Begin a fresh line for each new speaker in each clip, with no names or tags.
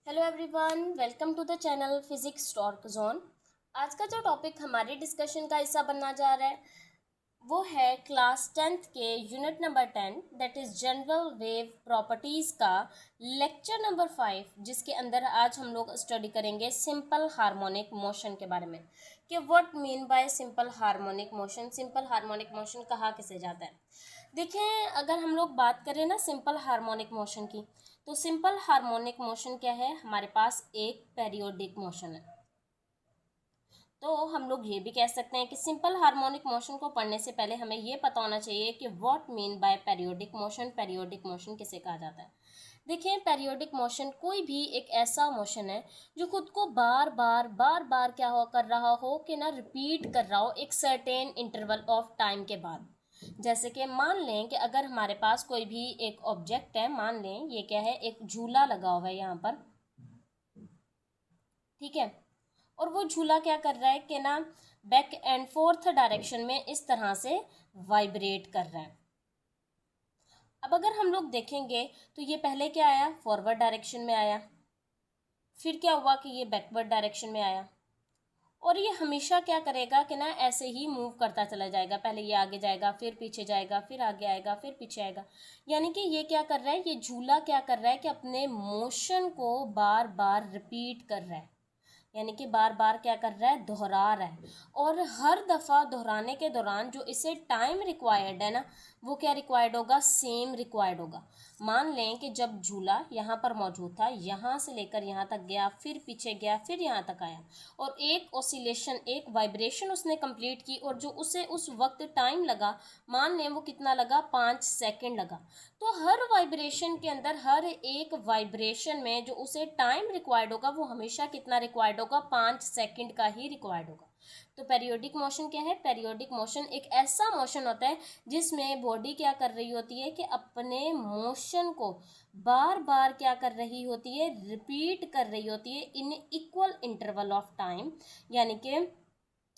Hello everyone, welcome to the channel physics talk zone. आज का जो टॉपिक हमारे डिस्कशन का हिस्सा बनना जा रहा है वो है क्लास 10th के unit number 10 that is general wave properties का लेक्चर नंबर 5, जिसके अंदर आज हम लोग स्टडी करेंगे सिंपल हार्मोनिक मोशन के बारे में कि what mean by simple harmonic motion. Simple harmonic motion कहा किसे जाता है। देखें, अगर हम लोग बात करें ना सिंपल हार्मोनिक मोशन की, तो सिंपल हार्मोनिक मोशन क्या है, हमारे पास एक पेरियोडिक मोशन है। तो हम लोग ये भी कह सकते हैं कि सिंपल हार्मोनिक मोशन को पढ़ने से पहले हमें ये पता होना चाहिए कि what mean by periodic motion. Periodic motion किसे कहा जाता है। देखिए, पेरियोडिक मोशन कोई भी एक ऐसा मोशन है जो खुद को बार बार क्या हो कर रहा हो कि ना रिपीट कर रहा हो एक सर्टेन इंटरवल ऑफ टाइम के बाद। जैसे कि मान लें कि अगर हमारे पास कोई भी एक ऑब्जेक्ट है, मान लें ये क्या है, एक झूला लगा हुआ है यहाँ पर, ठीक है। और वो झूला क्या कर रहा है कि ना बैक एंड फोर्थ डायरेक्शन में इस तरह से वाइब्रेट कर रहा है। अब अगर हम लोग देखेंगे तो ये पहले क्या आया, फॉरवर्ड डायरेक्शन में आया, फिर क्या हुआ कि ये बैकवर्ड डायरेक्शन में आया, और ये हमेशा क्या करेगा कि ना ऐसे ही मूव करता चला जाएगा। पहले ये आगे जाएगा, फिर पीछे जाएगा, फिर आगे आएगा, फिर पीछे आएगा। यानी कि ये क्या कर रहा है, ये झूला क्या कर रहा है कि अपने मोशन को बार बार रिपीट कर रहा है, यानी कि बार बार क्या कर रहा है, दोहरा रहा है। और हर दफ़ा दोहराने के दौरान जो इसे टाइम रिक्वायर्ड है ना, वो क्या रिक्वायर्ड होगा, सेम रिक्वायर्ड होगा। मान लें कि जब झूला यहाँ पर मौजूद था, यहाँ से लेकर यहाँ तक गया, फिर पीछे गया, फिर यहाँ तक आया, और एक ऑसिलेशन, एक वाइब्रेशन उसने कंप्लीट की, और जो उसे उस वक्त टाइम लगा, मान लें वो कितना लगा, 5 सेकेंड लगा। तो हर वाइब्रेशन के अंदर, हर एक वाइब्रेशन में जो उसे टाइम रिक्वायर्ड होगा वो हमेशा कितना रिक्वायर्ड होगा, 5 सेकेंड का ही रिक्वायर्ड होगा। तो पेरियोडिक मोशन क्या है, पेरियोडिक मोशन एक ऐसा मोशन होता है जिसमें बॉडी क्या कर रही होती है कि अपने मोशन को बार बार क्या कर रही होती है, रिपीट कर रही होती है in equal interval of time. यानी कि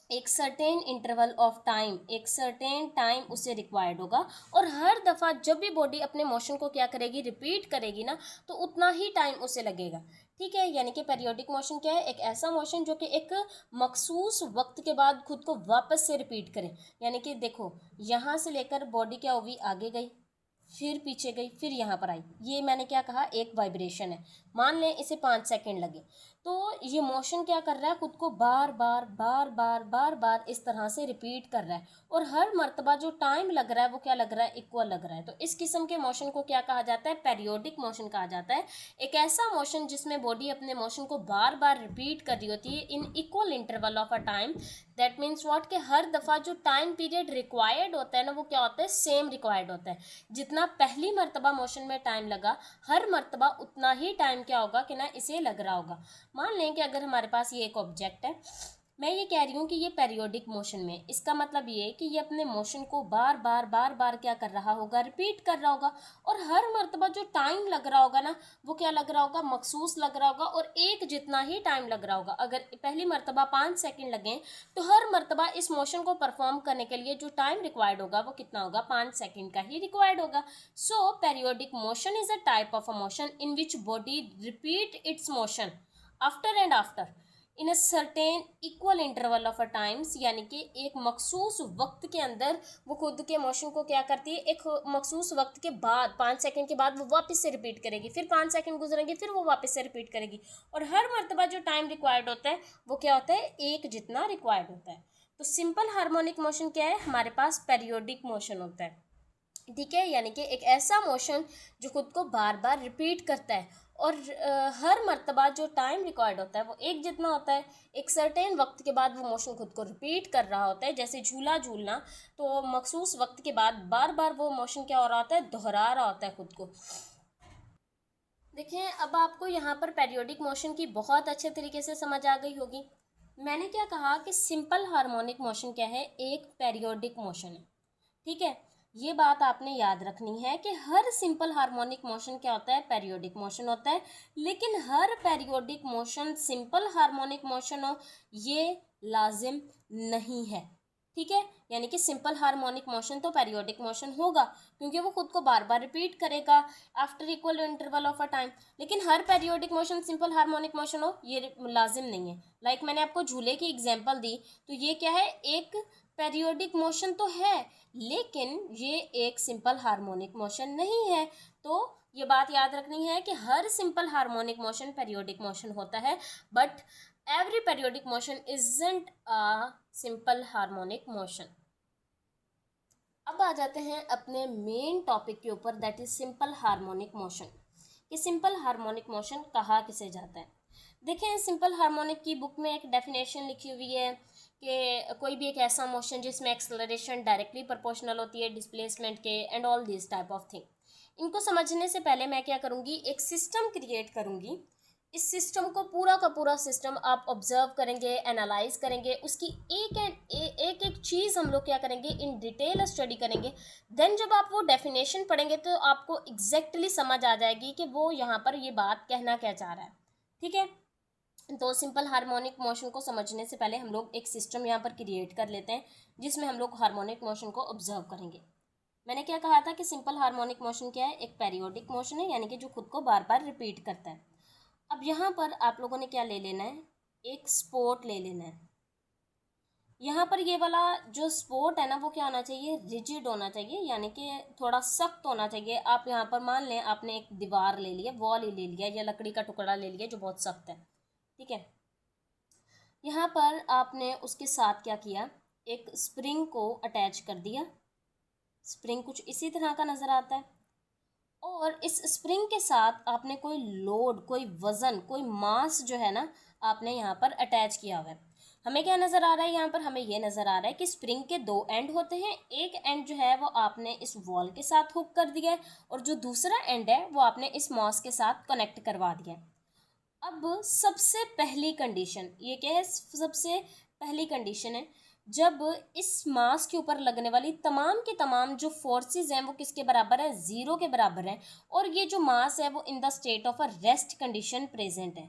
एक सर्टेन इंटरवल ऑफ टाइम, एक सर्टेन टाइम उसे रिक्वायर्ड होगा, और हर दफ़ा जब भी बॉडी अपने मोशन को क्या करेगी, रिपीट करेगी ना, तो उतना ही टाइम उसे लगेगा। ठीक है, यानी कि पेरियोडिक मोशन क्या है, एक ऐसा मोशन जो कि एक मखसूस वक्त के बाद खुद को वापस से रिपीट करे। यानी कि देखो, यहाँ से लेकर बॉडी क्या हुई, आगे गई, फिर पीछे गई, फिर यहाँ पर आई। ये मैंने क्या कहा, एक वाइब्रेशन है। मान लें इसे 5 सेकेंड लगे, तो ये मोशन क्या कर रहा है, खुद को बार बार इस तरह से रिपीट कर रहा है, और हर मर्तबा जो टाइम लग रहा है वो क्या लग रहा है, इक्वल लग रहा है। तो इस किस्म के मोशन को क्या कहा जाता है, पेरियोडिक मोशन कहा जाता है। एक ऐसा मोशन जिसमें बॉडी अपने मोशन को बार बार रिपीट कर रही होती है in equal interval of a time. That means what, कि हर दफ़ा जो टाइम पीरियड रिक्वायर्ड होता है ना, वो क्या होता है, सेम रिक्वायर्ड होता है। जितना पहली मर्तबा मोशन में टाइम लगा, हर मर्तबा उतना ही टाइम क्या होगा कि ना इसे लग रहा होगा। मान लें कि अगर हमारे पास ये एक ऑब्जेक्ट है, मैं ये कह रही हूँ कि ये पेरियोडिक मोशन में, इसका मतलब ये है कि ये अपने मोशन को बार बार क्या कर रहा होगा, रिपीट कर रहा होगा, और हर मर्तबा जो टाइम लग रहा होगा ना, वो क्या लग रहा होगा, मखसूस लग रहा होगा, और एक जितना ही टाइम लग रहा होगा। अगर पहली मर्तबा 5 सेकेंड लगे, तो हर मर्तबा इस मोशन को परफॉर्म करने के लिए जो टाइम रिक्वायर्ड होगा वो कितना होगा, 5 सेकेंड का ही रिक्वायर्ड होगा। So periodic motion is a type of a motion in which body repeat its motion after and after in a certain equal interval of a times. यानी कि एक मखसूस वक्त के अंदर वो खुद के मोशन को क्या करती है, एक मखसूस वक्त के बाद, 5 सेकेंड के बाद वो वापस से रिपीट करेगी, फिर 5 सेकेंड गुजरेंगे, फिर वो वापस से रिपीट करेगी, और हर मर्तबा जो टाइम रिक्वायर्ड होता है वो क्या होता है, एक जितना रिक्वायर्ड होता है। तो सिंपल हार्मोनिक मोशन क्या है, हमारे पास पेरियोडिक मोशन होता है। ठीक है, यानी कि एक ऐसा मोशन जो खुद को बार बार रिपीट करता है, और हर मर्तबा जो टाइम रिक्वायर्ड होता है वो एक जितना होता है। एक सर्टेन वक्त के बाद वो मोशन खुद को रिपीट कर रहा होता है, जैसे झूला झूलना, तो मखसूस वक्त के बाद बार बार वो मोशन क्या हो रहा होता है, दोहरा रहा होता है खुद को। देखिए, अब आपको यहाँ पर पेरियोडिक मोशन की बहुत अच्छे तरीके से समझ आ गई होगी। मैंने क्या कहा कि सिंपल हार्मोनिक मोशन क्या है, एक पेरियोडिक मोशन है। ठीक है, ये बात आपने याद रखनी है कि हर सिंपल हार्मोनिक मोशन क्या होता है, पेरियोडिक मोशन होता है। लेकिन हर periodic motion simple harmonic motion हो, ये लाजिम नहीं है। ठीक है, यानी कि सिंपल हार्मोनिक मोशन तो पेरियोडिक मोशन होगा, क्योंकि वो खुद को बार बार रिपीट करेगा after equal interval of a time. लेकिन हर periodic motion simple harmonic motion हो ये लाजिम नहीं है। लाइक मैंने आपको झूले की एग्जांपल दी, तो ये क्या है, एक पेरियोडिक मोशन तो है, लेकिन ये एक सिंपल हार्मोनिक मोशन नहीं है। तो ये बात याद रखनी है कि हर simple harmonic motion periodic motion होता है, but every periodic motion isn't a simple harmonic motion। अब आ जाते हैं अपने मेन टॉपिक के ऊपर, that is simple harmonic motion. कि सिंपल हार्मोनिक मोशन कहा किसे जाता है। देखें, सिंपल हार्मोनिक की बुक में एक डेफिनेशन लिखी हुई है कि कोई भी एक ऐसा मोशन जिसमें एक्सेलरेशन डायरेक्टली प्रोपोर्शनल होती है डिस्प्लेसमेंट के, and all this type of thing. इनको समझने से पहले मैं क्या करूँगी, एक सिस्टम क्रिएट करूँगी। इस सिस्टम को पूरा का पूरा सिस्टम आप ऑब्जर्व करेंगे, एनालाइज करेंगे, उसकी एक एक चीज़ हम लोग क्या करेंगे, इन डिटेल स्टडी करेंगे। देन जब आप वो डेफिनेशन पढ़ेंगे तो आपको एग्जैक्टली समझ आ जाएगी कि वो यहाँ पर ये बात कहना क्या चाह रहा है। ठीक है, तो सिंपल हार्मोनिक मोशन को समझने से पहले हम लोग एक सिस्टम यहाँ पर क्रिएट कर लेते हैं, जिसमें हम लोग हार्मोनिक मोशन को ऑब्जर्व करेंगे। मैंने क्या कहा था कि सिंपल हार्मोनिक मोशन क्या है, एक पेरियोडिक मोशन है, यानी कि जो खुद को बार बार रिपीट करता है। अब यहाँ पर आप लोगों ने क्या ले लेना है, एक स्पोर्ट ले लेना है। यहाँ पर ये वाला जो स्पोर्ट है ना, वो क्या होना चाहिए, रिजिड होना चाहिए, यानी कि थोड़ा सख्त होना चाहिए। आप यहाँ पर मान लें आपने एक दीवार ले लिया, वॉल ही ले लिया, या लकड़ी का टुकड़ा ले लिया जो बहुत सख्त है। ठीक है, यहाँ पर आपने उसके साथ क्या किया, एक स्प्रिंग को अटैच कर दिया। स्प्रिंग कुछ इसी तरह का नज़र आता है, और इस स्प्रिंग के साथ आपने कोई लोड, कोई वज़न, कोई मास जो है ना, आपने यहाँ पर अटैच किया हुआ है। हमें क्या नज़र आ रहा है यहाँ पर, हमें ये नज़र आ रहा है कि स्प्रिंग के दो एंड होते हैं। एक एंड जो है वो आपने इस वॉल के साथ हुक कर दिया है, और जो दूसरा एंड है वो आपने इस मास के साथ कनेक्ट करवा दिया है। अब सबसे पहली कंडीशन ये क्या है, सबसे पहली कंडीशन है, जब इस मास के ऊपर लगने वाली तमाम की तमाम जो फोर्सेस हैं वो किसके बराबर है, ज़ीरो के बराबर है, और ये जो मास है वो in the state of a rest condition present है।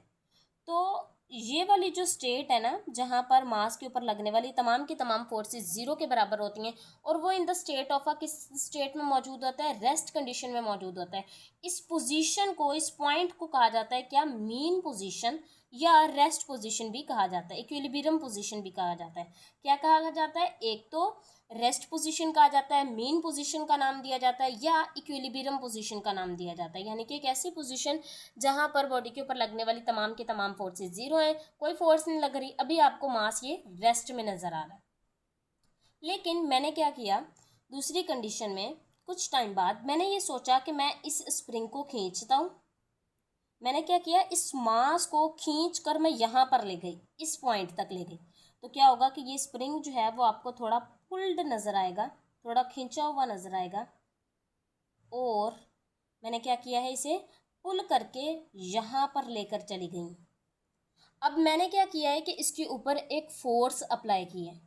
तो ये वाली जो स्टेट है ना, जहाँ पर मास के ऊपर लगने वाली तमाम की तमाम फोर्सेस ज़ीरो के बराबर होती हैं, और वो in the state of a किस स्टेट में मौजूद होता है, रेस्ट कंडीशन में मौजूद होता है। इस पोजीशन को, इस पॉइंट को कहा जाता है क्या, मीन पोजीशन, या रेस्ट पोजीशन भी कहा जाता है, इक्विलिब्रियम पोजीशन भी कहा जाता है। क्या कहा जाता है, एक तो रेस्ट पोजीशन कहा जाता है, मीन पोजीशन का नाम दिया जाता है, या इक्विलिब्रियम पोजीशन का नाम दिया जाता है। यानी कि एक ऐसी पोजीशन जहां पर बॉडी के ऊपर लगने वाली तमाम के तमाम फोर्सेस जीरो हैं, कोई फोर्स नहीं लग रही, अभी आपको मास ये रेस्ट में नजर आ रहा है। लेकिन मैंने क्या किया, दूसरी कंडीशन में कुछ टाइम बाद मैंने ये सोचा कि मैं इस स्प्रिंग को खींचता हूँ। मैंने क्या किया, इस मास को खींच कर मैं यहाँ पर ले गई, इस पॉइंट तक ले गई। तो क्या होगा कि ये स्प्रिंग जो है वो आपको थोड़ा पुल्ड नज़र आएगा, थोड़ा खींचा हुआ नज़र आएगा, और मैंने क्या किया है, इसे पुल करके यहाँ पर लेकर चली गई। अब मैंने क्या किया है कि इसके ऊपर एक फोर्स अप्लाई की है।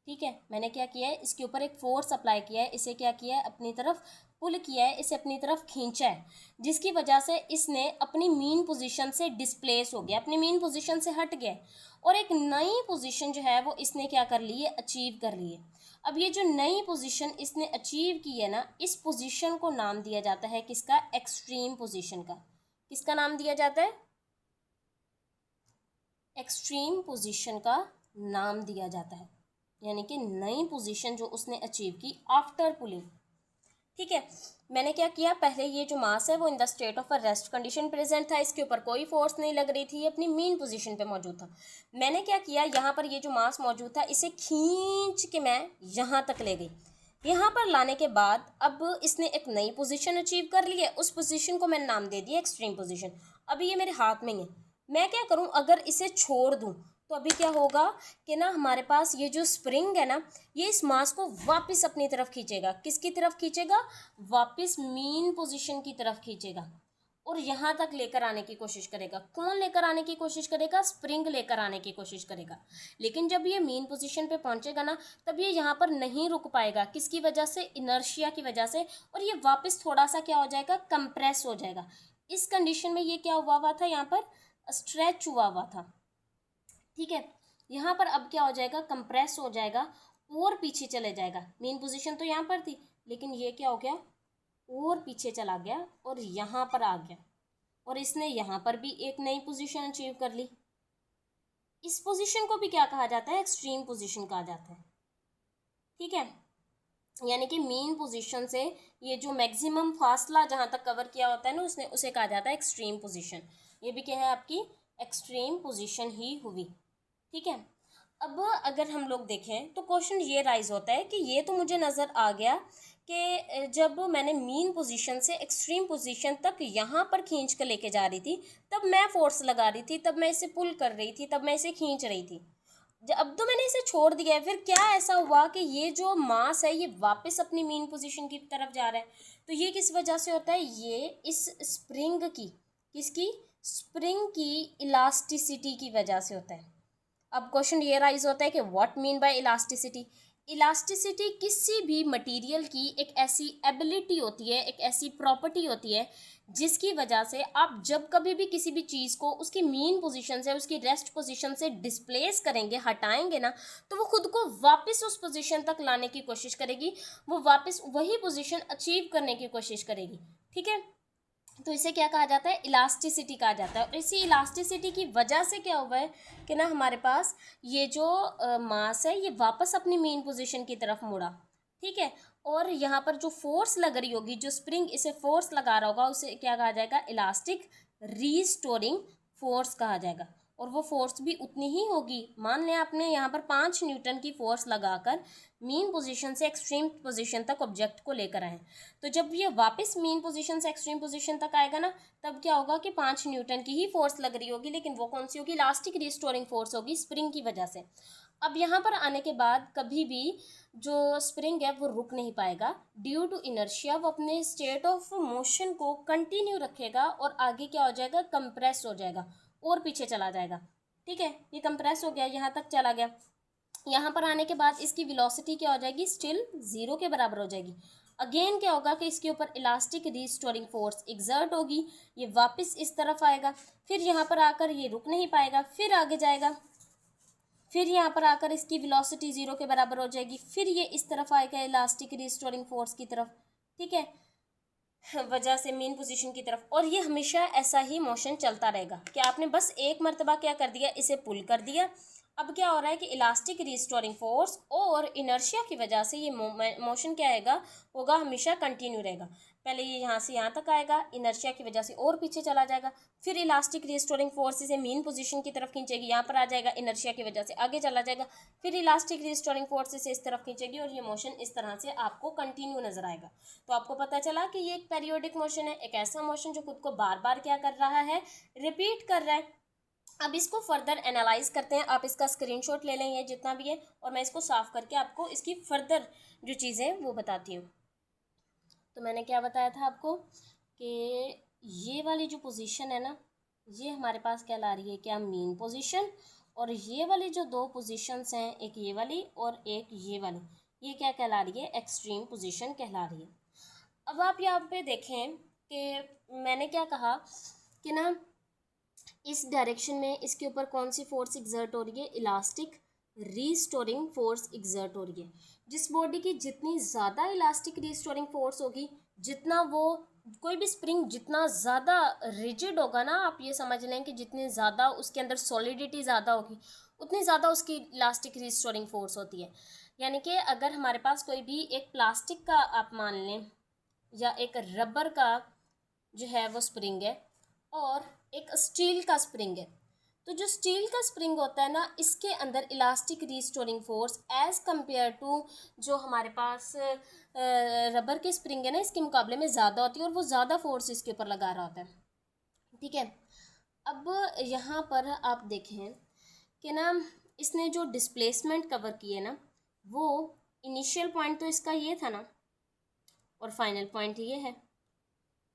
ठीक है, मैंने क्या किया है, इसके ऊपर एक फोर्स अप्लाई किया है, इसे क्या किया है, अपनी तरफ पुल किया है, इसे अपनी तरफ खींचा है, जिसकी वजह से इसने अपनी मीन पोजीशन से डिस्प्लेस हो गया, अपनी मीन पोजीशन से हट गया, और एक नई पोजीशन जो है वो इसने क्या कर ली है, अचीव कर ली है। अब ये जो नई पोजीशन इसने अचीव की है ना, इस पोजीशन को नाम दिया जाता है किसका, एक्सट्रीम पोजीशन का। किसका नाम दिया जाता है, एक्सट्रीम पोजीशन का नाम दिया जाता है, यानी कि नई पोजीशन जो उसने अचीव की आफ्टर पुलिंग। ठीक है, मैंने क्या किया, पहले ये जो मास है वो in the state of a rest condition present था, इसके ऊपर कोई फोर्स नहीं लग रही थी, ये अपनी मीन पोजीशन पे मौजूद था। मैंने क्या किया, यहाँ पर ये जो मास मौजूद था इसे खींच के मैं यहाँ तक ले गई। यहाँ पर लाने के बाद अब इसने एक नई पोजीशन अचीव कर ली है, उस पोजीशन को मैंने नाम दे दिया एक्सट्रीम पोजीशन। अभी ये मेरे हाथ में ही है, मैं क्या करूँ, अगर इसे छोड़ दूँ तो अभी क्या होगा कि ना, हमारे पास ये जो स्प्रिंग है ना, ये इस मास को वापस अपनी तरफ खींचेगा। किसकी तरफ खींचेगा, वापस मीन पोजीशन की तरफ खींचेगा, और यहाँ तक लेकर आने की कोशिश करेगा। कौन लेकर आने की कोशिश करेगा, स्प्रिंग लेकर आने की कोशिश करेगा। लेकिन जब ये मीन पोजीशन पे पहुंचेगा ना, तब ये यहाँ पर नहीं रुक पाएगा, किसकी वजह से, इनर्शिया की वजह से, और ये वापस थोड़ा सा क्या हो जाएगा, कंप्रेस हो जाएगा। इस कंडीशन में ये क्या हुआ था, यहाँ पर स्ट्रेच हुआ था। ठीक है, यहाँ पर अब क्या हो जाएगा, कंप्रेस हो जाएगा और पीछे चले जाएगा। मेन पोजीशन तो यहाँ पर थी, लेकिन ये क्या हो गया, और पीछे चला गया और यहाँ पर आ गया, और इसने यहाँ पर भी एक नई पोजीशन अचीव कर ली। इस पोजीशन को भी क्या कहा जाता है, एक्सट्रीम पोजीशन कहा जाता है। ठीक है, यानी कि मेन पोजीशन से ये जो मैक्सिमम फासला जहाँ तक कवर किया होता है ना, उसने उसे कहा जाता है एक्सट्रीम पोजीशन। ये भी क्या है, आपकी एक्सट्रीम पोजीशन ही हुई। ठीक है, अब अगर हम लोग देखें तो क्वेश्चन ये राइज होता है कि ये तो मुझे नज़र आ गया कि जब मैंने मीन पोजीशन से एक्सट्रीम पोजीशन तक यहाँ पर खींच कर लेके जा रही थी, तब मैं फोर्स लगा रही थी, तब मैं इसे पुल कर रही थी, तब मैं इसे खींच रही थी। अब तो मैंने इसे छोड़ दिया है, फिर क्या ऐसा हुआ कि ये जो मास है ये वापस अपनी मीन पोजीशन की तरफ जा रहा है। तो ये किस वजह से होता है, ये इस स्प्रिंग की, किसकी, स्प्रिंग की इलास्टिसिटी की वजह से होता है। अब क्वेश्चन ये राइज होता है कि what mean by elasticity. Elasticity किसी भी मटेरियल की एक ऐसी एबिलिटी होती है, एक ऐसी प्रॉपर्टी होती है जिसकी वजह से आप जब कभी भी किसी भी चीज़ को उसकी मीन पोजीशन से, उसकी रेस्ट पोजीशन से डिस्प्लेस करेंगे, हटाएंगे ना, तो वो खुद को वापस उस पोजीशन तक लाने की कोशिश करेगी, वो वापस वही पोजीशन अचीव करने की कोशिश करेगी। ठीक है, तो इसे क्या कहा जाता है, इलास्टिसिटी कहा जाता है। और इसी इलास्टिसिटी की वजह से क्या हुआ है कि ना हमारे पास ये जो मास है ये वापस अपनी मेन पोजीशन की तरफ मुड़ा। ठीक है, और यहाँ पर जो फोर्स लग रही होगी, जो स्प्रिंग इसे फोर्स लगा रहा होगा, उसे क्या कहा जाएगा, इलास्टिक रीस्टोरिंग फोर्स कहा जाएगा। और वो फोर्स भी उतनी ही होगी। मान लें आपने यहाँ पर 5 न्यूटन की फोर्स लगाकर मीन पोजीशन से एक्सट्रीम पोजीशन तक ऑब्जेक्ट को लेकर आए, तो जब ये वापस मीन पोजीशन से एक्सट्रीम पोजीशन तक आएगा ना, तब क्या होगा कि 5 न्यूटन की ही फोर्स लग रही होगी, लेकिन वो कौन सी होगी, इलास्टिक रिस्टोरिंग फोर्स होगी, स्प्रिंग की वजह से। अब यहाँ पर आने के बाद कभी भी जो स्प्रिंग है वो रुक नहीं पाएगा, ड्यू टू इनर्शिया वो अपने स्टेट ऑफ मोशन को कंटिन्यू रखेगा और आगे क्या हो जाएगा, कंप्रेस हो जाएगा और पीछे चला जाएगा। ठीक है, ये कंप्रेस हो गया, यहाँ तक चला गया। यहाँ पर आने के बाद इसकी वेलोसिटी क्या हो जाएगी, स्टिल 0 के बराबर हो जाएगी। अगेन क्या होगा कि इसके ऊपर इलास्टिक रिस्टोरिंग फोर्स एग्जर्ट होगी, ये वापस इस तरफ आएगा, फिर यहाँ पर आकर ये रुक नहीं पाएगा, फिर आगे जाएगा, फिर यहाँ पर आकर इसकी वेलोसिटी 0 के बराबर हो जाएगी, फिर ये इस तरफ आएगा इलास्टिक रिस्टोरिंग फोर्स की तरफ। ठीक है, वजह से मेन पोजीशन की तरफ, और ये हमेशा ऐसा ही मोशन चलता रहेगा कि आपने बस एक मरतबा क्या कर दिया, इसे पुल कर दिया। अब क्या हो रहा है कि इलास्टिक रिस्टोरिंग फोर्स और इनर्शिया की वजह से ये मोशन क्या आएगा, होगा, हमेशा कंटिन्यू रहेगा। पहले ये यहाँ से यहाँ तक आएगा, इनर्शिया की वजह से और पीछे चला जाएगा, फिर इलास्टिक रिस्टोरिंग फोर्स इसे मेन पोजीशन की तरफ खींचेगी, यहाँ पर आ जाएगा, इनर्शिया की वजह से आगे चला जाएगा, फिर इलास्टिक रिस्टोरिंग फोर्स इसे इस तरफ खींचेगी, और ये मोशन इस तरह से आपको कंटिन्यू नजर आएगा। तो आपको पता चला कि ये एक पेरियोडिक मोशन है, एक ऐसा मोशन जो खुद को बार बार क्या कर रहा है, रिपीट कर रहा है। अब इसको फर्दर एनालाइज करते हैं, आप इसका स्क्रीनशॉट ले लें, ये जितना भी है, और मैं इसको साफ करके आपको इसकी फर्दर जो चीज़ें हैं वो बताती हूँ। तो मैंने क्या बताया था आपको कि ये वाली जो पोजीशन है ना, ये हमारे पास क्या ला रही है, क्या, मीन पोजीशन, और ये वाली जो दो पोजीशंस हैं, एक ये वाली और एक ये वाली, ये क्या कहला रही है, एक्सट्रीम पोजीशन कहला रही है। अब आप यहाँ पे देखें कि मैंने क्या कहा कि ना इस डायरेक्शन में इसके ऊपर कौन सी फोर्स एग्जर्ट हो रही है, इलास्टिक रीस्टोरिंग फोर्स एग्जर्ट हो रही है। जिस बॉडी की जितनी ज़्यादा इलास्टिक रीस्टोरिंग फोर्स होगी, जितना वो, कोई भी स्प्रिंग जितना ज़्यादा रिजिड होगा ना, आप ये समझ लें कि जितनी ज़्यादा उसके अंदर सॉलिडिटी ज़्यादा होगी, उतनी ज़्यादा उसकी इलास्टिक रीस्टोरिंग फोर्स होती है। यानी कि अगर हमारे पास कोई भी एक प्लास्टिक का आप मान लें या एक रबर का जो है वो स्प्रिंग है, और एक स्टील का स्प्रिंग है, तो जो स्टील का स्प्रिंग होता है ना, इसके अंदर elastic restoring force as compare to जो हमारे पास रबर के स्प्रिंग है ना, इसके मुकाबले में ज़्यादा होती है, और वो ज़्यादा फोर्स इसके ऊपर लगा रहा होता है। ठीक है, अब यहाँ पर आप देखें कि ना इसने जो डिस्प्लेसमेंट कवर किए ना, वो इनिशियल पॉइंट तो इसका ये था ना, और फाइनल पॉइंट ये है।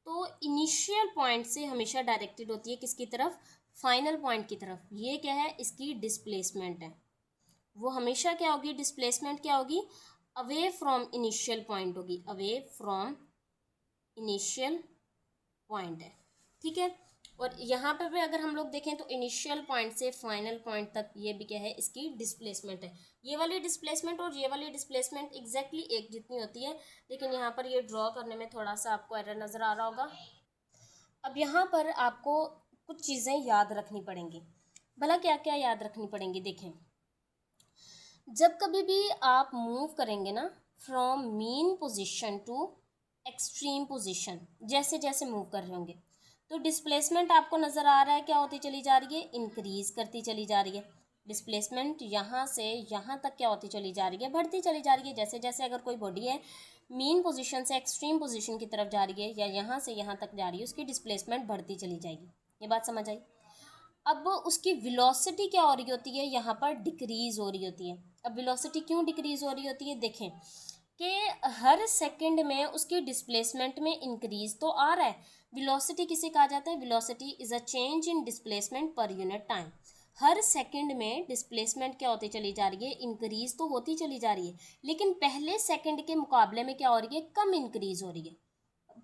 तो इनिशियल पॉइंट से हमेशा डायरेक्टेड होती है किसकी तरफ, फाइनल पॉइंट की तरफ। ये क्या है, इसकी डिस्प्लेसमेंट है, वो हमेशा क्या होगी, डिस्प्लेसमेंट क्या होगी, अवे फ्रॉम इनिशियल पॉइंट होगी, अवे फ्रॉम इनिशियल पॉइंट है। ठीक है, और यहाँ पे भी अगर हम लोग देखें तो इनिशियल पॉइंट से फाइनल पॉइंट तक ये भी क्या है, इसकी डिस्प्लेसमेंट है। ये वाली डिस्प्लेसमेंट और ये वाली डिस्प्लेसमेंट एग्जैक्टली एक जितनी होती है, लेकिन यहाँ पर ये ड्रॉ करने में थोड़ा सा आपको एरर नज़र आ रहा होगा। अब यहाँ पर आपको कुछ चीज़ें याद रखनी पड़ेंगी। भला क्या क्या याद रखनी पड़ेंगी, देखें। जब कभी भी आप मूव करेंगे ना from mean position to extreme position, जैसे जैसे मूव कर रहे होंगे तो डिस्प्लेसमेंट आपको नज़र आ रहा है क्या होती चली जा रही है, इंक्रीज करती चली जा रही है। डिस्प्लेसमेंट यहाँ से यहाँ तक क्या होती चली जा रही है, बढ़ती चली जा रही है। जैसे जैसे अगर कोई बॉडी है मीन पोजीशन से एक्सट्रीम पोजीशन की तरफ जा रही है या यहाँ से यहाँ तक जा रही है, उसकी डिस्प्लेसमेंट बढ़ती चली जाएगी। ये बात समझ आई। अब उसकी वेलोसिटी क्या हो रही होती है, यहाँ पर डिक्रीज हो रही होती है। अब वेलोसिटी क्यों डिक्रीज हो रही होती है, देखें कि हर सेकंड में उसकी डिस्प्लेसमेंट में इंक्रीज तो आ रहा है। वेलोसिटी किसे कहा जाता है, velocity is a change in displacement per unit time. Her second में डिस्प्लेसमेंट क्या होती चली जा रही है, इंक्रीज तो होती चली जा रही है, लेकिन पहले सेकंड के मुकाबले में क्या हो रही है, कम इंक्रीज हो रही है।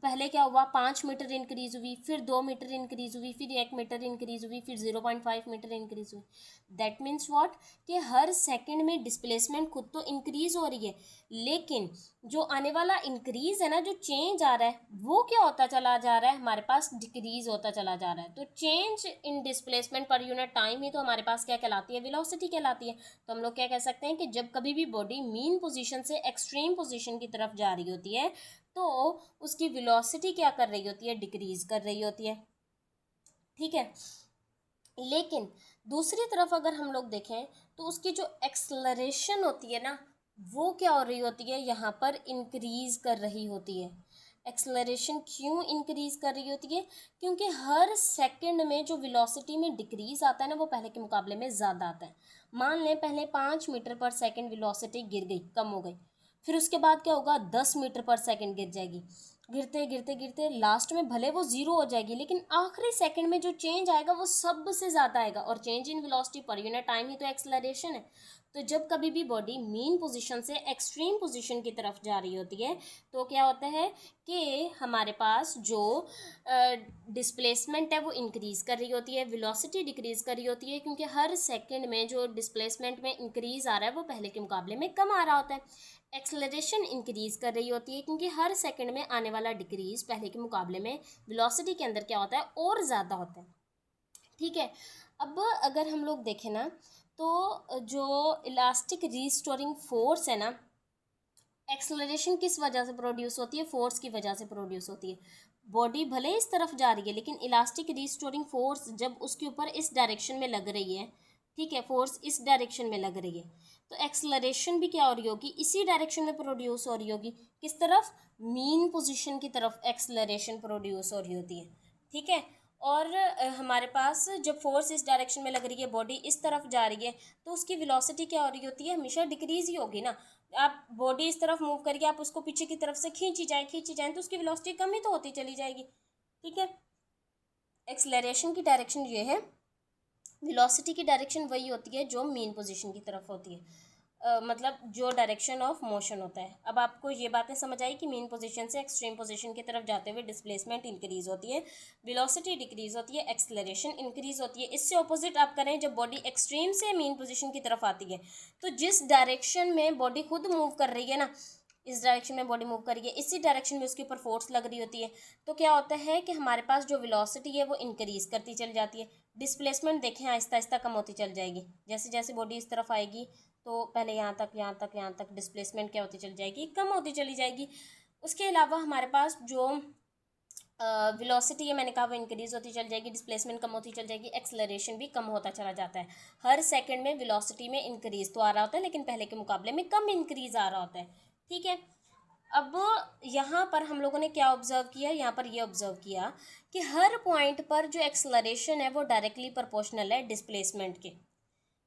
पहले क्या हुआ, 5 मीटर इंक्रीज हुई, फिर 2 मीटर इंक्रीज हुई, फिर 1 मीटर इंक्रीज हुई, फिर 0.5 मीटर इंक्रीज हुई। दैट मीन्स व्हाट, कि हर सेकंड में डिस्प्लेसमेंट खुद तो इंक्रीज हो रही है, लेकिन जो आने वाला इंक्रीज है ना, जो चेंज आ रहा है, वो क्या होता चला जा रहा है, हमारे पास डिक्रीज होता चला जा रहा है। तो change in displacement per unit time ही तो हमारे पास क्या कहलाती है, वेलोसिटी कहलाती है। तो हम लोग क्या कह सकते हैं कि जब कभी भी बॉडी मीन पोजीशन से एक्सट्रीम पोजीशन की तरफ जा रही होती है तो उसकी वेलोसिटी क्या कर रही होती है, डिक्रीज कर रही होती है। ठीक है, लेकिन दूसरी तरफ अगर हम लोग देखें तो उसकी जो एक्सलरेशन होती है ना, वो क्या हो रही होती है, यहाँ पर इंक्रीज कर रही होती है। एक्सलरेशन क्यों इंक्रीज कर रही होती है, क्योंकि हर सेकंड में जो वेलोसिटी में डिक्रीज आता है ना, वो पहले के मुकाबले में ज़्यादा आता है। मान लें पहले 5 मीटर पर सेकंड वेलोसिटी गिर गई, कम हो गई, फिर उसके बाद क्या होगा, 10 मीटर पर सेकंड गिर जाएगी। गिरते गिरते गिरते लास्ट में भले वो ज़ीरो हो जाएगी, लेकिन आखिरी सेकंड में जो चेंज आएगा वो सबसे ज़्यादा आएगा। और change in velocity per unit time ही तो एक्सलरेशन है। तो जब कभी भी बॉडी मीन पोजीशन से एक्सट्रीम पोजीशन की तरफ जा रही होती है तो क्या होता है कि हमारे पास जो डिस्प्लेसमेंट है वो इंक्रीज कर रही होती है, वेलोसिटी डिक्रीज कर रही होती है, क्योंकि हर सेकंड में जो डिस्प्लेसमेंट में इंक्रीज आ रहा है वो पहले के मुकाबले में कम आ रहा होता है। एक्सलरेशन इंक्रीज कर रही होती है क्योंकि हर सेकंड में आने वाला डिक्रीज पहले के मुकाबले में वेलोसिटी के अंदर क्या होता है, और ज़्यादा होता है। ठीक है, अब अगर हम लोग देखें ना तो जो इलास्टिक रीस्टोरिंग फोर्स है ना, एक्सलरेशन किस वजह से प्रोड्यूस होती है, फोर्स की वजह से प्रोड्यूस होती है। बॉडी भले इस तरफ जा रही है, लेकिन इलास्टिक रीस्टोरिंग फोर्स जब उसके ऊपर इस डायरेक्शन में लग रही है, ठीक है, फोर्स इस डायरेक्शन में लग रही है, तो एक्सलरेशन भी क्या हो रही होगी, इसी डायरेक्शन में प्रोड्यूस हो रही होगी। किस तरफ, मीन पोजीशन की तरफ एक्सलरेशन प्रोड्यूस हो रही होती है। ठीक है, और हमारे पास जब फोर्स इस डायरेक्शन में लग रही है, बॉडी इस तरफ जा रही है, तो उसकी वेलोसिटी क्या हो रही होती है, हमेशा डिक्रीज ही होगी ना। आप बॉडी इस तरफ मूव करके आप उसको पीछे की तरफ से खींची जाए तो उसकी वेलोसिटी कम ही तो होती चली जाएगी। ठीक है, एक्सलरेशन की डायरेक्शन ये है, वेलोसिटी की डायरेक्शन वही होती है जो मीन पोजीशन की तरफ होती है, मतलब जो डायरेक्शन ऑफ मोशन होता है। अब आपको ये बातें समझ आई कि मीन पोजीशन से एक्सट्रीम पोजीशन की तरफ जाते हुए डिस्प्लेसमेंट इंक्रीज होती है, वेलोसिटी डिक्रीज होती है, एक्सलरेशन इंक्रीज होती है। इससे ऑपोजिट आप करें, जब बॉडी एक्सट्रीम से मीन पोजीशन की तरफ आती है तो जिस डायरेक्शन में बॉडी खुद मूव कर रही है ना, इस डायरेक्शन में बॉडी मूव कर रही है, इसी डायरेक्शन में उसके ऊपर फोर्स लग रही होती है, तो क्या होता है कि हमारे पास जो वेलोसिटी है वो इंक्रीज करती चली जाती है। डिस्प्लेसमेंट देखें आहिस्ता आहिस्ता कम होती चल जाएगी। जैसे जैसे बॉडी इस तरफ आएगी तो पहले यहाँ तक यहाँ तक यहाँ तक डिस्प्लेसमेंट क्या होती चली जाएगी, कम होती चली जाएगी। उसके अलावा हमारे पास जो वेलोसिटी है मैंने कहा वो इंक्रीज होती चल जाएगी, डिस्प्लेसमेंट कम होती चल जाएगी, एक्सलरेशन भी कम होता चला जाता है। हर सेकंड में वेलोसिटी में इंक्रीज तो आ रहा होता है, लेकिन पहले के मुकाबले में कम इंक्रीज आ रहा होता है। ठीक है, अब यहाँ पर हम लोगों ने क्या ऑब्जर्व किया, यहाँ पर ये ऑब्जर्व किया कि हर पॉइंट पर जो एक्सलरेशन है वो डायरेक्टली प्रोपोर्शनल है डिस्प्लेसमेंट के।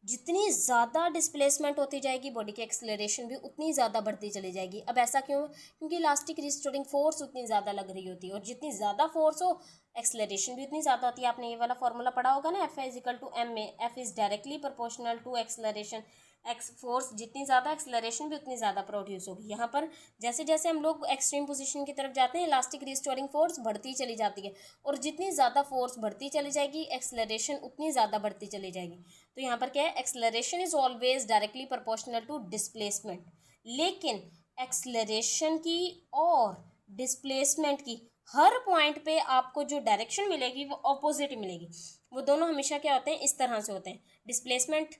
जितनी ज़्यादा डिस्प्लेसमेंट होती जाएगी बॉडी की एक्सलरेशन भी उतनी ज़्यादा बढ़ती चली जाएगी। अब ऐसा क्यों, क्योंकि इलास्टिक रिस्टोरिंग फोर्स उतनी ज़्यादा लग रही होती है, और जितनी ज़्यादा फोर्स हो एक्सलरेशन भी उतनी ज़्यादा होती है। आपने ये वाला फॉर्मूला पढ़ा होगा ना, F is equal to M में, F is directly proportional to acceleration. Force जितनी ज़्यादा, एक्सेलरेशन भी उतनी ज़्यादा प्रोड्यूस होगी। यहाँ पर जैसे जैसे हम लोग एक्सट्रीम पोजीशन की तरफ जाते हैं, इलास्टिक रिस्टोरिंग फोर्स बढ़ती चली जाती है, और जितनी ज़्यादा फोर्स बढ़ती चली जाएगी, एक्सेलरेशन उतनी ज़्यादा बढ़ती चली जाएगी। तो यहाँ पर क्या है, acceleration is always directly proportional to displacement, लेकिन एक्सेलरेशन की और डिस्प्लेसमेंट की हर पॉइंट पे आपको जो डायरेक्शन मिलेगी वो ऑपोजिट मिलेगी। वो दोनों हमेशा क्या होते हैं, इस तरह से होते हैं, displacement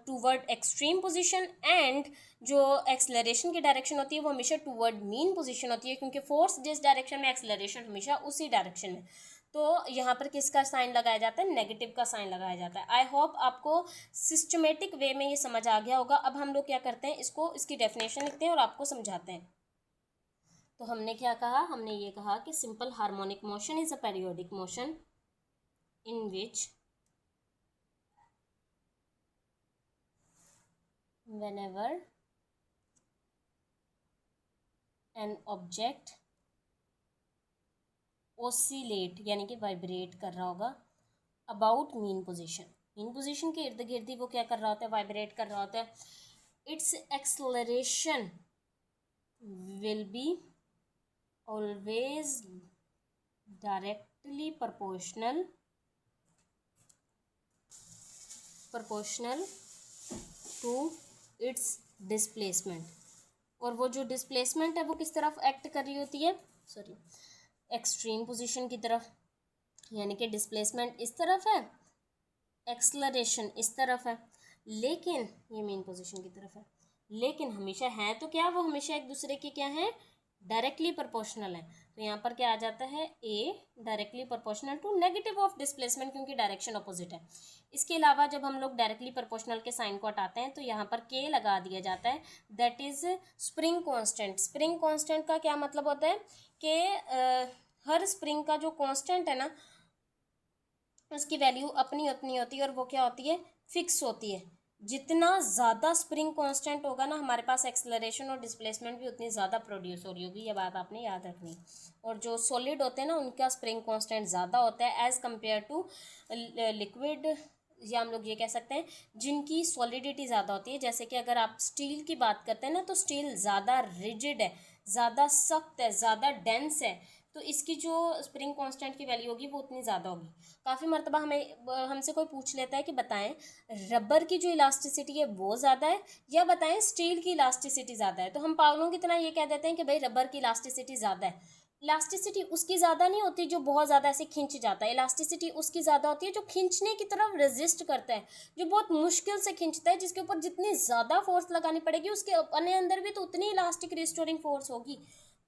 toward extreme position, and जो एक्सेलरेशन की डायरेक्शन होती है वो हमेशा टूवर्ड मीन पोजीशन होती है, क्योंकि फोर्स जिस डायरेक्शन में, एक्सेलरेशन हमेशा उसी डायरेक्शन में। तो यहाँ पर किसका साइन लगाया जाता है, नेगेटिव का साइन लगाया जाता है। आई होप आपको सिस्टमेटिक वे में ये समझ आ गया होगा। अब हम लोग क्या करते हैं, इसको, इसकी डेफिनेशन लिखते हैं और आपको समझाते हैं। तो हमने क्या कहा, हमने ये कहा कि simple harmonic motion is a periodic motion in which whenever an object oscillate यानी कि वाइब्रेट कर रहा होगा अबाउट मीन पोजीशन के इर्द गिर्द ही वो क्या कर रहा होता है, वाइब्रेट कर रहा होता है, its acceleration will be always directly proportional to its displacement. और वो जो डिस्प्लेसमेंट है वो किस तरफ एक्ट कर रही होती है, सॉरी, एक्सट्रीम पोजीशन की तरफ, यानी कि डिस्प्लेसमेंट इस तरफ है, एक्सेलरेशन इस तरफ है, लेकिन ये मेन पोजीशन की तरफ है, लेकिन हमेशा है तो क्या, वो हमेशा एक दूसरे के क्या है, डायरेक्टली प्रोपोर्शनल है। तो यहाँ पर क्या आ जाता है, A directly proportional to negative of displacement, क्योंकि डायरेक्शन अपोजिट है। इसके अलावा जब हम लोग डायरेक्टली प्रोपोर्शनल के साइन को हटाते हैं तो यहाँ पर के लगा दिया जाता है, that is spring constant. Spring constant का क्या मतलब होता है कि हर स्प्रिंग का जो कांस्टेंट है ना, उसकी वैल्यू अपनी अपनी होती है, और वो क्या होती है, फिक्स होती है। जितना ज़्यादा स्प्रिंग कांस्टेंट होगा ना, हमारे पास एक्सेलरेशन और डिस्प्लेसमेंट भी उतनी ज़्यादा प्रोड्यूस हो रही होगी, ये बात आपने याद रखनी। और जो सॉलिड होते हैं ना, उनका स्प्रिंग कांस्टेंट ज़्यादा होता है एज़ कम्पेयर टू लिक्विड, या हम लोग ये कह सकते हैं जिनकी सॉलिडिटी ज़्यादा होती है। जैसे कि अगर आप स्टील की बात करते हैं ना, तो स्टील ज़्यादा रिजिड है, ज़्यादा सख्त है, ज़्यादा डेंस है, तो इसकी जो स्प्रिंग कांस्टेंट की वैल्यू होगी वो उतनी ज़्यादा होगी। काफ़ी मरतबा हमसे कोई पूछ लेता है कि बताएं रबर की जो इलास्टिसिटी है वो ज़्यादा है या बताएं स्टील की इलास्टिसिटी ज़्यादा है, तो हम पागलों की तरह ये कह देते हैं कि भाई रबर की इलास्टिसिटी ज़्यादा है। इलास्टिसिटी उसकी ज़्यादा नहीं होती जो बहुत ज़्यादा ऐसे खींच जाता है, इलास्टिसिटी उसकी ज़्यादा होती है जो खींचने की तरफ रेजिस्ट करता है, जो बहुत मुश्किल से खींचता है, जिसके ऊपर जितनी ज़्यादा फोर्स लगानी पड़ेगी उसके अपने अंदर भी तो उतनी इलास्टिक रिस्टोरिंग फोर्स होगी।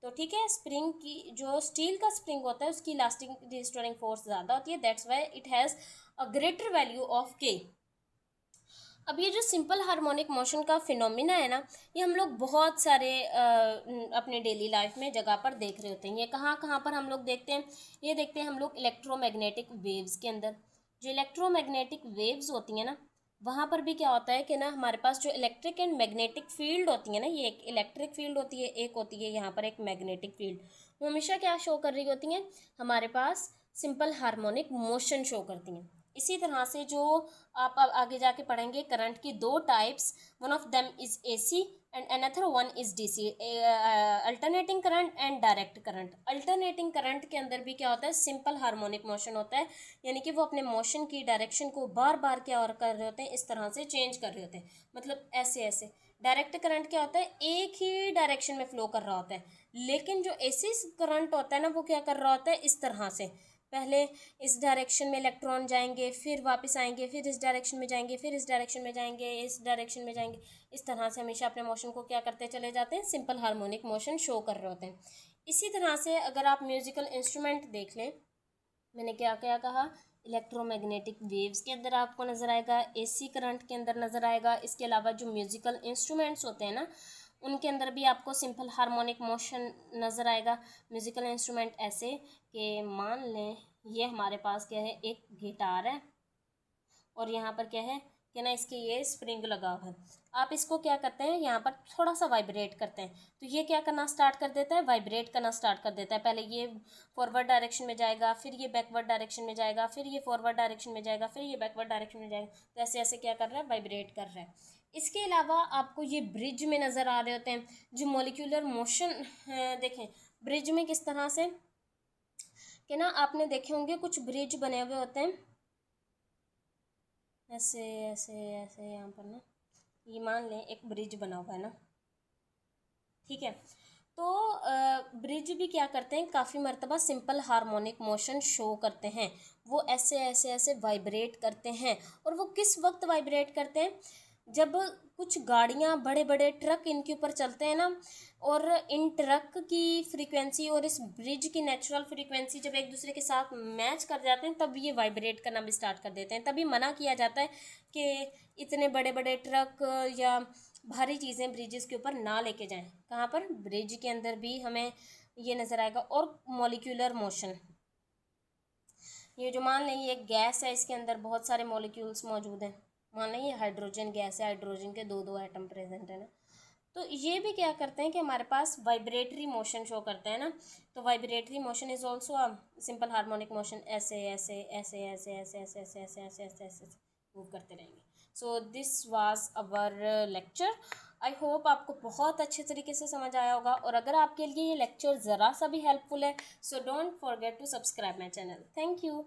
तो ठीक है, स्प्रिंग की जो स्टील का स्प्रिंग होता है उसकी इलास्टिक रिस्टोरिंग फोर्स ज़्यादा होती है, that's why it has a greater value of के। अब ये जो सिंपल हार्मोनिक मोशन का फिनोमिना है ना, ये हम लोग बहुत सारे अपने डेली लाइफ में जगह पर देख रहे होते हैं। ये कहाँ कहाँ पर हम लोग देखते हैं, ये देखते हैं हम लोग इलेक्ट्रोमैग्नेटिक वेव्स के अंदर। जो इलेक्ट्रोमैग्नेटिक वेव्स होती हैं ना, वहाँ पर भी क्या होता है कि ना, हमारे पास जो इलेक्ट्रिक एंड मैग्नेटिक फील्ड होती है ना, ये एक इलेक्ट्रिक फील्ड होती है, एक होती है यहाँ पर एक मैग्नेटिक फील्ड, वो हमेशा क्या शो कर रही होती हैं, हमारे पास सिंपल हार्मोनिक मोशन शो करती हैं। इसी तरह से जो आप आगे जाके पढ़ेंगे, करंट की दो types, one of them is AC and another one is DC, alternating current and direct current. Alternating current के अंदर भी क्या होता है, सिंपल हार्मोनिक मोशन होता है, यानी कि वो अपने मोशन की डायरेक्शन को बार बार क्या और कर रहे होते हैं, इस तरह से चेंज कर रहे होते हैं, मतलब ऐसे ऐसे। डायरेक्ट करंट क्या होता है, एक ही डायरेक्शन में फ्लो कर रहा होता है, लेकिन जो एसी करंट होता है ना, वो क्या कर रहा होता है, इस तरह से, पहले इस डायरेक्शन में इलेक्ट्रॉन जाएंगे, फिर वापस आएंगे, फिर इस डायरेक्शन में जाएंगे, फिर इस डायरेक्शन में जाएंगे, इस डायरेक्शन में जाएंगे, इस तरह से हमेशा अपने मोशन को क्या करते चले जाते हैं, सिंपल हार्मोनिक मोशन शो कर रहे होते हैं। इसी तरह से अगर आप म्यूजिकल इंस्ट्रूमेंट देख लें, मैंने क्या क्या कहा, इलेक्ट्रोमैग्नेटिक वेव्स के अंदर आपको नज़र आएगा, एसी करंट के अंदर नज़र आएगा। इसके अलावा जो म्यूजिकल इंस्ट्रूमेंट्स होते हैं ना, उनके अंदर भी आपको सिंपल हार्मोनिक मोशन नज़र आएगा। म्यूजिकल इंस्ट्रूमेंट ऐसे कि मान लें ये हमारे पास क्या है, एक गिटार है और यहाँ पर क्या है, कि ना इसके ये स्प्रिंग लगा हुआ है, आप इसको क्या करते हैं यहाँ पर थोड़ा सा वाइब्रेट करते हैं तो ये क्या करना स्टार्ट कर देता है, वाइब्रेट करना स्टार्ट कर देता है। पहले ये फॉरवर्ड डायरेक्शन में जाएगा, फिर ये बैकवर्ड डायरेक्शन में जाएगा, फिर ये फॉरवर्ड डायरेक्शन में जाएगा, फिर ये बैकवर्ड डायरेक्शन में जाएगा। तो ऐसे ऐसे क्या कर रहा है, वाइब्रेट कर रहा है। इसके अलावा आपको ये ब्रिज में नज़र आ रहे होते हैं जो मॉलिक्यूलर मोशन, देखें ब्रिज में किस तरह से कि ना आपने देखे होंगे कुछ ब्रिज बने हुए होते हैं ऐसे ऐसे ऐसे, यहाँ पर ना ये मान लें एक ब्रिज बना हुआ है ना, ठीक है। तो ब्रिज भी क्या करते हैं, काफ़ी मर्तबा सिंपल हार्मोनिक मोशन शो करते हैं। वो ऐसे ऐसे ऐसे वाइब्रेट करते हैं। और वो किस वक्त वाइब्रेट करते हैं, जब कुछ गाड़ियाँ बड़े बड़े ट्रक इनके ऊपर चलते हैं ना, और इन ट्रक की फ्रीक्वेंसी और इस ब्रिज की नेचुरल फ्रीक्वेंसी जब एक दूसरे के साथ मैच कर जाते हैं तब ये वाइब्रेट करना भी स्टार्ट कर देते हैं। तभी मना किया जाता है कि इतने बड़े बड़े ट्रक या भारी चीज़ें ब्रिजेस के ऊपर ना लेके जाएं। कहाँ पर, ब्रिज के अंदर भी हमें ये नज़र आएगा। और मॉलिक्यूलर मोशन, ये जो मान लें ये एक गैस है, इसके अंदर बहुत सारे मॉलिक्यूल्स मौजूद हैं। मान लें ये हाइड्रोजन गैस है, हाइड्रोजन के दो दो एटम प्रेजेंट है ना, तो ये भी क्या करते हैं कि हमारे पास वाइब्रेटरी मोशन शो करते हैं ना। तो vibratory motion is also a simple harmonic motion, ऐसे ऐसे ऐसे ऐसे ऐसे ऐसे ऐसे ऐसे ऐसे ऐसे ऐसे मूव करते रहेंगे। So this was our lecture. I hope आपको बहुत अच्छे तरीके से समझ आया होगा। और अगर आपके लिए ये लेक्चर ज़रा सा भी हेल्पफुल है, so don't forget to subscribe my channel. Thank you.